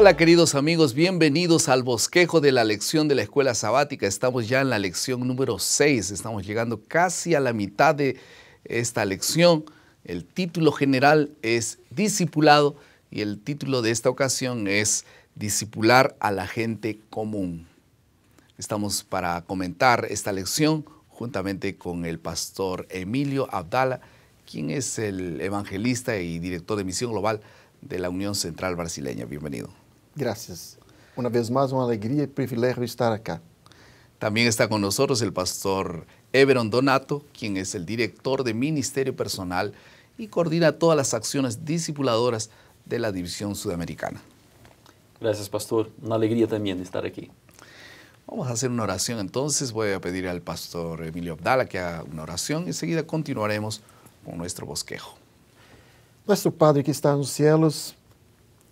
Hola queridos amigos, bienvenidos al bosquejo de la lección de la escuela sabática. Estamos ya en la lección número 6, estamos llegando casi a la mitad de esta lección. El título general es Discipulado y el título de esta ocasión es Discipular a la gente común. Estamos para comentar esta lección juntamente con el pastor Emilio Abdala, quien es el evangelista y director de Misión Global de la Unión Central Brasileña. Bienvenido. Gracias. Una vez más, una alegría y privilegio estar acá. También está con nosotros el pastor Everon Donato, quien es el director de Ministerio Personal y coordina todas las acciones discipuladoras de la División Sudamericana. Gracias, pastor. Una alegría también estar aquí. Vamos a hacer una oración entonces. Voy a pedir al pastor Emilio Abdala que haga una oración y enseguida continuaremos con nuestro bosquejo. Nuestro Padre que está en los cielos,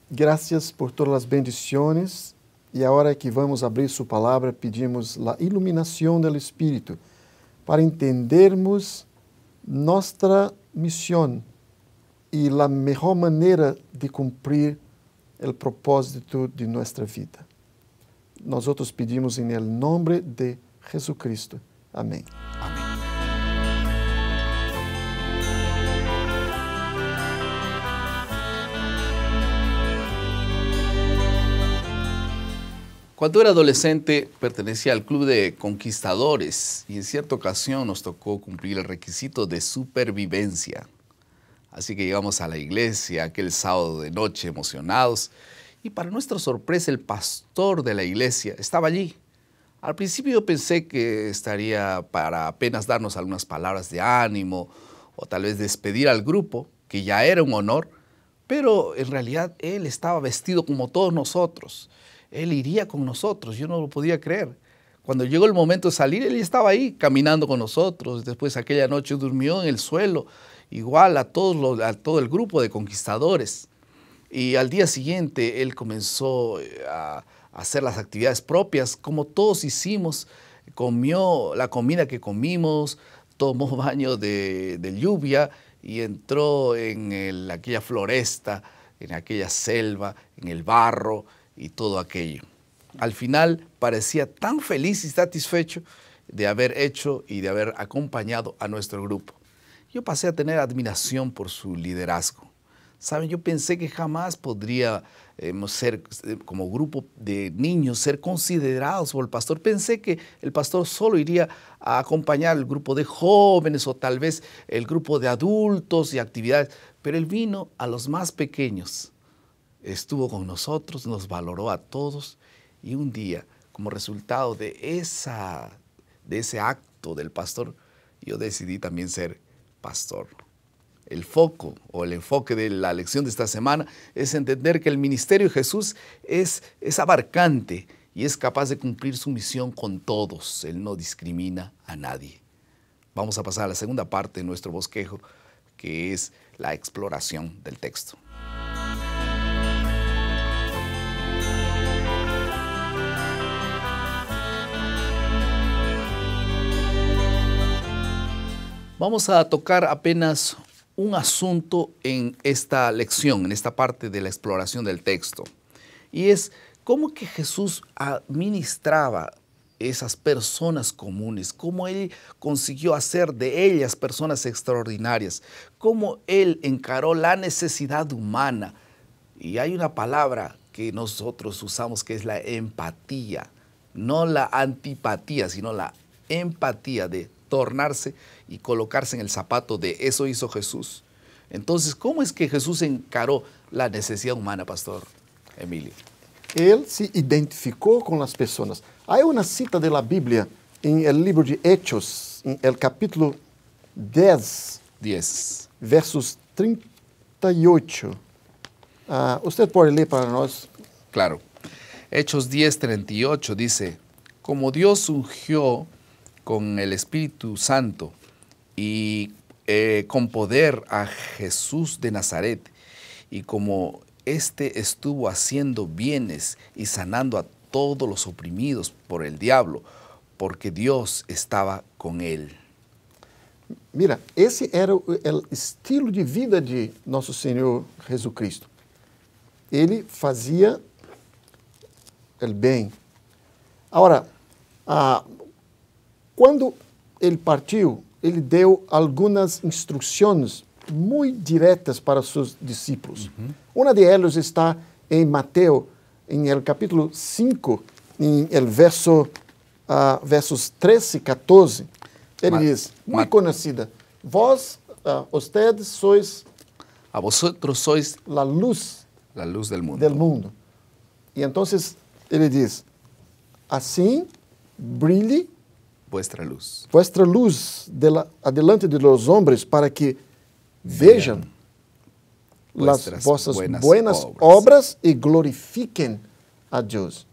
gracias por todas las bendiciones y ahora que vamos a abrir su palabra pedimos la iluminación del Espíritu para entendermos nuestra misión y la mejor manera de cumplir el propósito de nuestra vida. Nosotros pedimos en el nombre de Jesucristo. Amén. Amén. Cuando era adolescente pertenecía al club de conquistadores y en cierta ocasión nos tocó cumplir el requisito de supervivencia. Así que llegamos a la iglesia aquel sábado de noche emocionados y para nuestra sorpresa el pastor de la iglesia estaba allí. Al principio yo pensé que estaría para apenas darnos algunas palabras de ánimo o tal vez despedir al grupo, que ya era un honor, pero en realidad él estaba vestido como todos nosotros. Él iría con nosotros, yo no lo podía creer. Cuando llegó el momento de salir, él estaba ahí caminando con nosotros. Después aquella noche durmió en el suelo, igual a todo el grupo de conquistadores. Y al día siguiente él comenzó a hacer las actividades propias, como todos hicimos. Comió la comida que comimos, tomó baño de lluvia y entró en aquella floresta, en aquella selva, en el barro, y todo aquello. Al final parecía tan feliz y satisfecho de haber hecho y de haber acompañado a nuestro grupo. Yo pasé a tener admiración por su liderazgo. Saben, yo pensé que jamás podríamos ser, como grupo de niños, ser considerados por el pastor. Pensé que el pastor solo iría a acompañar el grupo de jóvenes o tal vez el grupo de adultos y actividades, pero él vino a los más pequeños. Estuvo con nosotros, nos valoró a todos y un día, como resultado de ese acto del pastor, yo decidí también ser pastor. El foco o el enfoque de la lección de esta semana es entender que el ministerio de Jesús es abarcante y es capaz de cumplir su misión con todos. Él no discrimina a nadie. Vamos a pasar a la segunda parte de nuestro bosquejo, que es la exploración del texto. Vamos a tocar apenas un asunto en esta lección, en esta parte de la exploración del texto. Y es cómo que Jesús administraba esas personas comunes, cómo Él consiguió hacer de ellas personas extraordinarias, cómo Él encaró la necesidad humana. Y hay una palabra que nosotros usamos que es la empatía, no la antipatía, sino la empatía de tornarse y colocarse en el zapato de eso hizo Jesús. Entonces, ¿cómo es que Jesús encaró la necesidad humana, pastor Emilio? Él se identificó con las personas. Hay una cita de la Biblia en el libro de Hechos, en el capítulo 10, versos 38. Usted puede leer para nosotros. Claro. Hechos 10, 38 dice, como Dios ungió con el Espíritu Santo y con poder a Jesús de Nazaret, y como éste estuvo haciendo bienes y sanando a todos los oprimidos por el diablo, porque Dios estaba con él. Mira, esse era el estilo de vida de nosso Senhor Jesus Cristo. Ele fazia o bem. Agora, quando ele partiu, ele deu algumas instruções muito diretas para seus discípulos. Uma de elas está em Mateus, em el capítulo 5, em el versos 13 e 14. Ele diz, muito conhecida, vós, ustedes sois A vosotros sois la luz del mundo. del mundo. E então ele diz, assim brilhe Vuestra luz. vuestra luz adelante de los hombres para que vejam las Vuestras vossas buenas buenas obras e glorifiquem a Deus.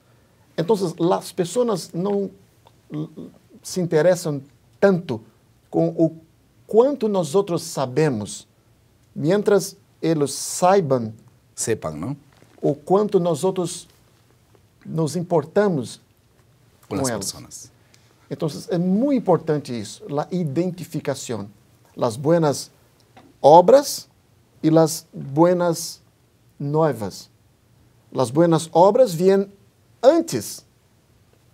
Então, as pessoas não se interessam tanto com o quanto nós outros sabemos, mientras eles saibam Sepan, ¿no? o quanto nós outros nos importamos Con com las elas. personas. Então, é muito importante isso, a identificação, as buenas obras e as buenas novas. As buenas obras vêm antes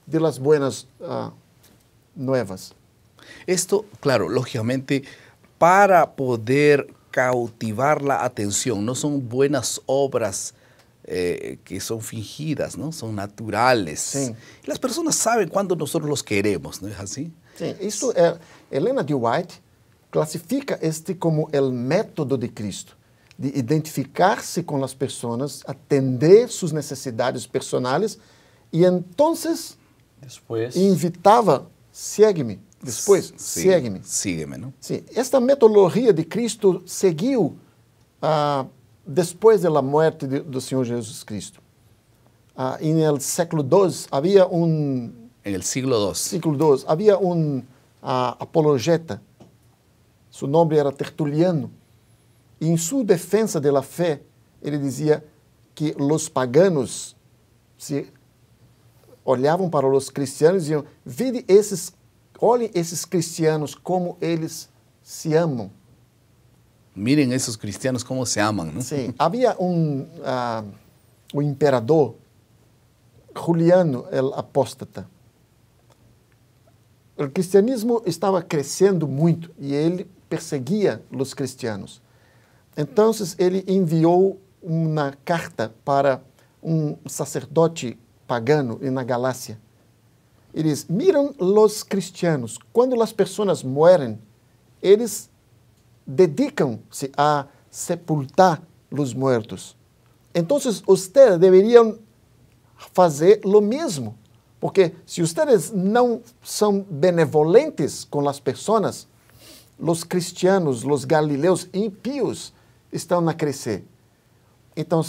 de las buenas nuevas. Esto, claro, lógicamente, para poder cautivar la atención, no son buenas obras que son fingidas, ¿no? Son naturales. Sí. Las personas saben cuándo nosotros los queremos, ¿no es así? Sim, isso Helena de White classifica este como o método de Cristo, de identificar-se com as pessoas, atender suas necessidades personais e então Después, invitava, segue-me, depois, Sí, segue-me. sígueme, ¿no? Sim, esta metodologia de Cristo seguiu depois da morte do Senhor Jesus Cristo. No século II havia En el siglo II. havia apologeta, seu nome era Tertuliano, e em sua defesa da fé, ele dizia que os paganos se olhavam para os cristianos e diziam, olhem esses cristianos como eles se amam. Miren esos cristianos cómo se aman, ¿no? Sim, havia o imperador Juliano el Apóstata. O cristianismo estava crescendo muito e ele perseguia os cristianos. Então, ele enviou uma carta para um sacerdote pagano na Galácia. Ele diz, miram os cristianos, quando as pessoas morrem, eles dedicam-se a sepultar os mortos. Então, vocês deveriam fazer o mesmo, porque se vocês não são benevolentes com as pessoas, os cristianos, os galileus impíos estão a crescer. Então,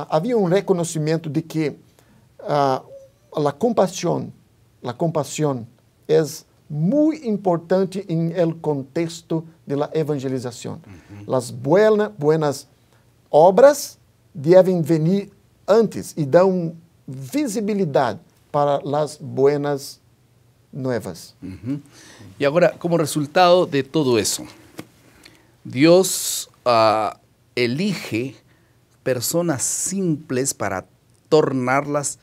havia um reconhecimento de que a compaixão é muito importante no contexto da evangelização. As buenas obras devem vir antes e dão visibilidade para as buenas nuevas. Y ahora, como resultado de todo eso, Dios elige personas simples para tornarlas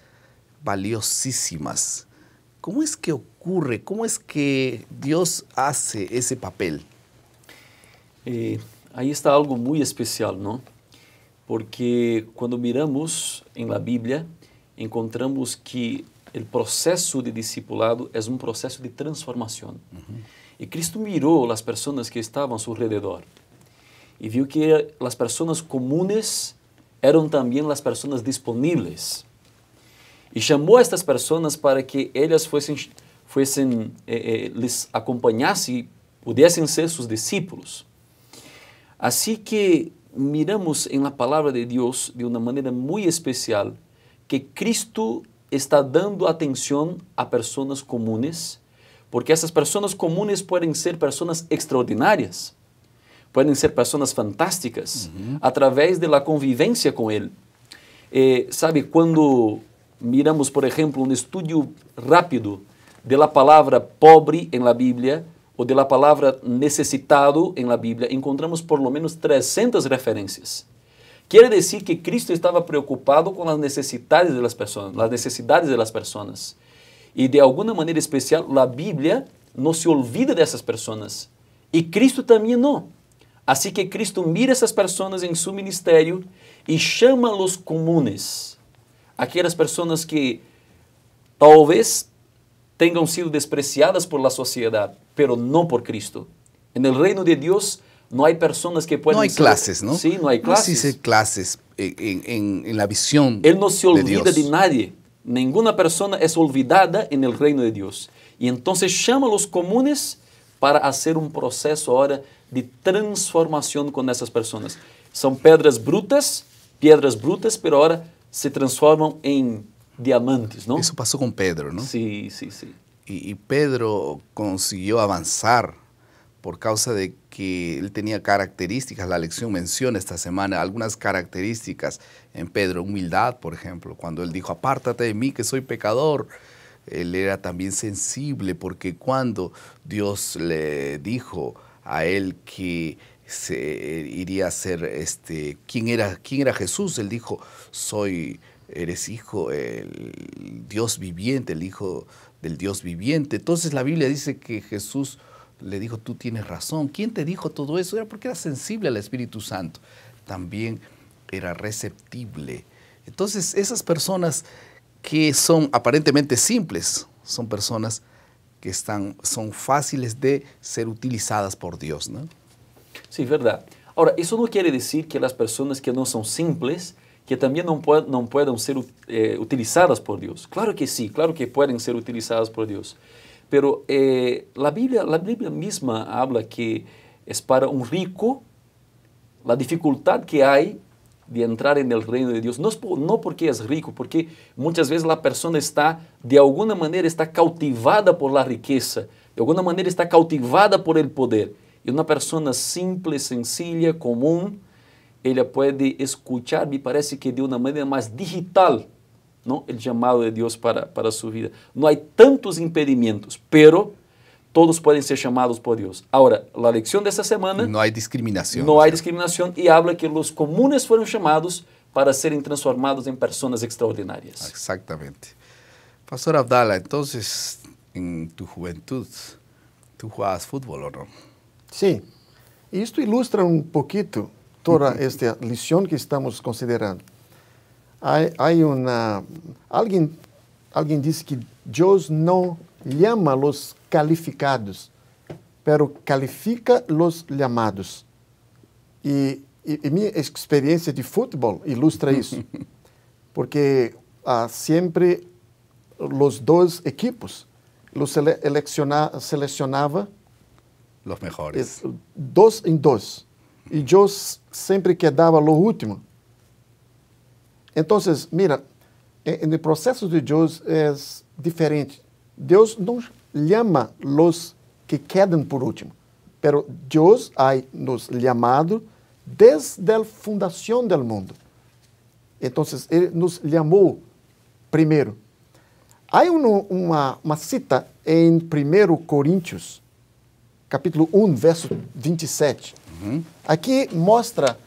valiosísimas. ¿Cómo es que ocurre? ¿Cómo es que Dios hace ese papel? ahí está algo muy especial, ¿no? Porque cuando miramos en la Biblia, encontramos que el proceso de discipulado es un proceso de transformación. Y Cristo miró las personas que estaban a su alrededor y vio que las personas comunes eran también las personas disponibles. Y llamó a estas personas para que ellas les acompañasen y pudiesen ser sus discípulos. Así que miramos en la palabra de Dios de una manera muy especial que Cristo está dando atención a personas comunes, porque essas personas comunes pueden ser personas extraordinarias, pueden ser personas fantásticas, a través de la convivencia con Él. Sabe, cuando miramos, por ejemplo, un estudio rápido de la palabra pobre en la Biblia o de la palabra necesitado en la Biblia, encontramos por lo menos 300 referencias quiere decir que Cristo estaba preocupado con las necesidades de las personas. Y de alguna manera especial, la Biblia no se olvida de esas personas. Y Cristo también no. Así que Cristo mira a esas personas en su ministerio y llama a los comunes. Aquellas personas que tal vez tengan sido despreciadas por la sociedad, pero no por Cristo. En el reino de Dios no hay personas que pueden No hay ser, clases, ¿no? Sí, no hay clases. No existe clases en la visión Él no se olvida de de Dios. nadie. Ninguna persona es olvidada en el reino de Dios. Y entonces llama a los comunes para hacer un proceso ahora de transformación con esas personas. Son piedras brutas, pero ahora se transforman en diamantes, ¿no? Eso pasó con Pedro, ¿no? Sí, sí, sí. Y Pedro consiguió avanzar por causa de que él tenía características. La lección menciona esta semana algunas características en Pedro. Humildad, por ejemplo, cuando él dijo, apártate de mí que soy pecador. Él era también sensible porque cuando Dios le dijo a él que se iría a ser, ¿quién era Jesús? Él dijo, eres hijo, el Dios viviente, el hijo del Dios viviente. Entonces la Biblia dice que Jesús le dijo, tú tienes razón. ¿Quién te dijo todo eso? Era porque era sensible al Espíritu Santo. También era receptible. Entonces esas personas que son aparentemente simples, son personas que son fáciles de ser utilizadas por Dios, ¿no? Sí, verdad. Ahora, eso no quiere decir que las personas que no son simples, que también no puedan ser utilizadas por Dios. Claro que sí, claro que pueden ser utilizadas por Dios. Pero la Biblia misma habla que es para un rico la dificultad que hay de entrar en el reino de Dios. No porque es rico, porque muchas veces la persona de alguna manera está cautivada por la riqueza, de alguna manera está cautivada por el poder. Y una persona simple, sencilla, común, ella puede escuchar, me parece que de una manera más digital, ¿no? El llamado de Dios para su vida. No hay tantos impedimentos, pero todos pueden ser llamados por Dios. Ahora, la lección de esta semana... No hay discriminación. No hay discriminación y habla que los comunes fueron llamados para serem transformados en personas extraordinarias. Exactamente. Pastor Abdala, entonces, en tu juventud, ¿tú jugabas fútbol o no? Sí, y esto ilustra un poquito toda esta lección que estamos considerando. Alguien dice que Dios no llama a los calificados, pero califica los llamados. Y mi experiencia de fútbol ilustra eso, porque siempre los dos equipos los seleccionaba Los mejores. 2 em 2. E eu sempre quedava lo último. Então, mira, no processo de Deus é diferente. Deus não chama os que quedam por último, pero Deus ha nos chamado desde a fundação do mundo. Então, Ele nos chamou primeiro. Há uma cita em 1 Coríntios, capítulo 1, verso 27. Aqui mostra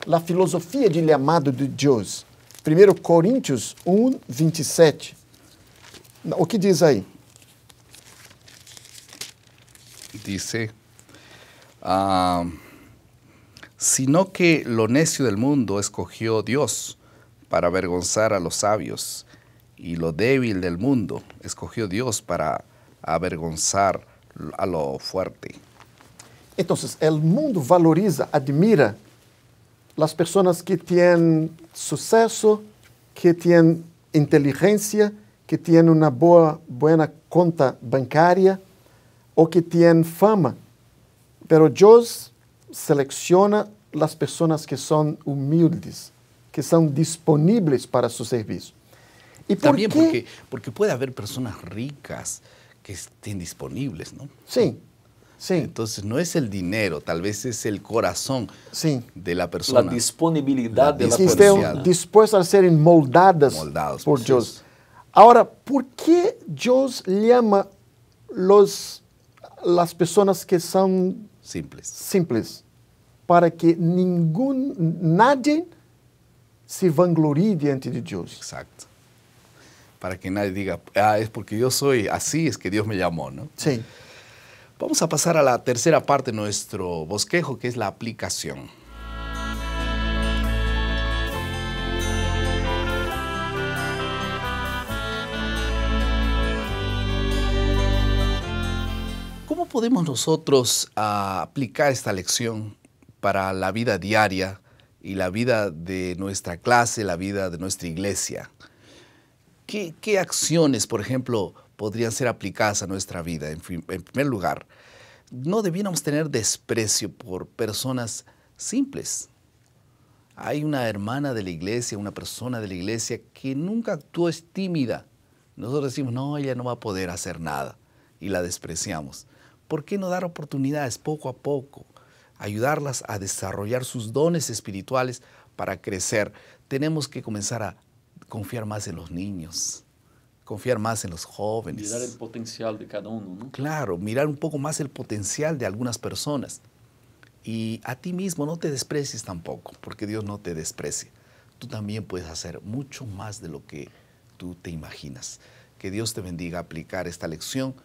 a filosofia de chamado de Deus. 1 Coríntios 1, 27. O que diz aí? Dice, sino que lo necio del mundo escogió Dios para avergonzar a los sabios, y lo débil del mundo escogió Dios para avergonzar a lo fuerte. Então, o mundo valoriza, admira as pessoas que têm sucesso, que têm inteligência, que têm uma boa conta bancária ou que têm fama. Pero Deus seleciona as pessoas que são humildes, que são disponíveis para seu serviço. Y también porque puede haber personas ricas que estén disponibles, ¿no? Sí, sí. Entonces no es el dinero, tal vez es el corazón de la persona. La disponibilidad de la que persona. estén dispuestas a ser moldados por Dios. Ahora, ¿por qué Dios llama las personas que son simples? Simples, para que nadie se vanglorie diante de Dios. Exacto. Para que nadie diga, es porque yo soy así, es que Dios me llamó, ¿no? Sí. Vamos a pasar a la tercera parte de nuestro bosquejo, que es la aplicación. ¿Cómo podemos nosotros aplicar esta lección para la vida diaria y la vida de nuestra clase, la vida de nuestra iglesia? ¿Qué acciones, por ejemplo, podrían ser aplicadas a nuestra vida? En primer lugar, no debiéramos tener desprecio por personas simples. Hay una hermana de la iglesia, una persona de la iglesia que nunca actuó, es tímida. Nosotros decimos, no, ella no va a poder hacer nada y la despreciamos. ¿Por qué no dar oportunidades poco a poco? Ayudarlas a desarrollar sus dones espirituales para crecer. Tenemos que comenzar a confiar más en los niños, confiar más en los jóvenes. Mirar el potencial de cada uno, ¿no? Claro, mirar un poco más el potencial de algunas personas. Y a ti mismo no te desprecies tampoco, porque Dios no te desprecia. Tú también puedes hacer mucho más de lo que tú te imaginas. Que Dios te bendiga a aplicar esta lección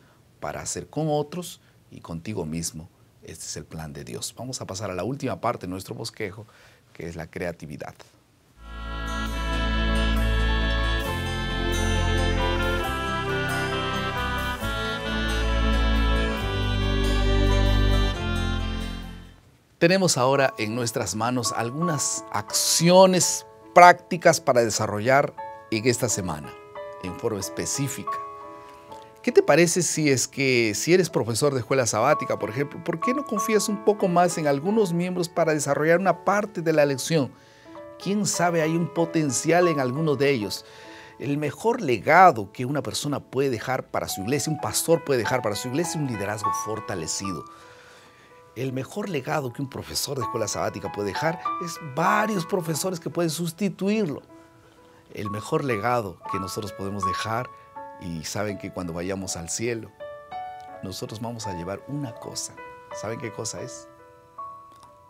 para hacer con otros y contigo mismo. Este es el plan de Dios. Vamos a pasar a la última parte de nuestro bosquejo, que es la creatividad. Tenemos ahora en nuestras manos algunas acciones prácticas para desarrollar en esta semana, en forma específica. ¿Qué te parece si eres profesor de escuela sabática, por ejemplo, por qué no confías un poco más en algunos miembros para desarrollar una parte de la lección? ¿Quién sabe, hay un potencial en alguno de ellos? El mejor legado que una persona puede dejar para su iglesia, un pastor puede dejar para su iglesia, es un liderazgo fortalecido. El mejor legado que un profesor de escuela sabática puede dejar es varios profesores que pueden sustituirlo. El mejor legado que nosotros podemos dejar, y saben que cuando vayamos al cielo, nosotros vamos a llevar una cosa. ¿Saben qué cosa es?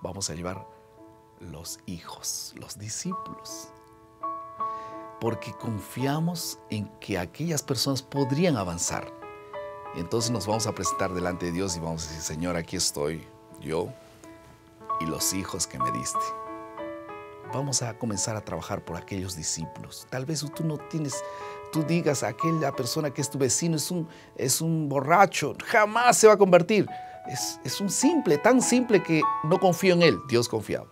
Vamos a llevar los hijos, los discípulos. Porque confiamos en que aquellas personas podrían avanzar. Entonces nos vamos a presentar delante de Dios y vamos a decir, Señor, aquí estoy yo y los hijos que me diste. Vamos a comenzar a trabajar por aquellos discípulos. Tal vez tú digas, aquella persona que es tu vecino es un borracho, jamás se va a convertir. Es un simple, tan simple que no confío en él. Dios confiaba.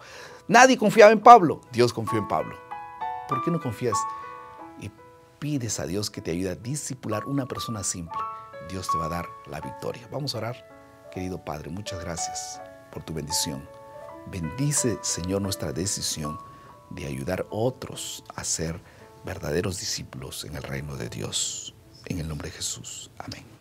Nadie confiaba en Pablo. Dios confió en Pablo. ¿Por qué no confías y pides a Dios que te ayude a discipular una persona simple? Dios te va a dar la victoria. Vamos a orar. Querido Padre, muchas gracias por tu bendición. Bendice, Señor, nuestra decisión de ayudar a otros a ser verdaderos discípulos en el reino de Dios. En el nombre de Jesús. Amén.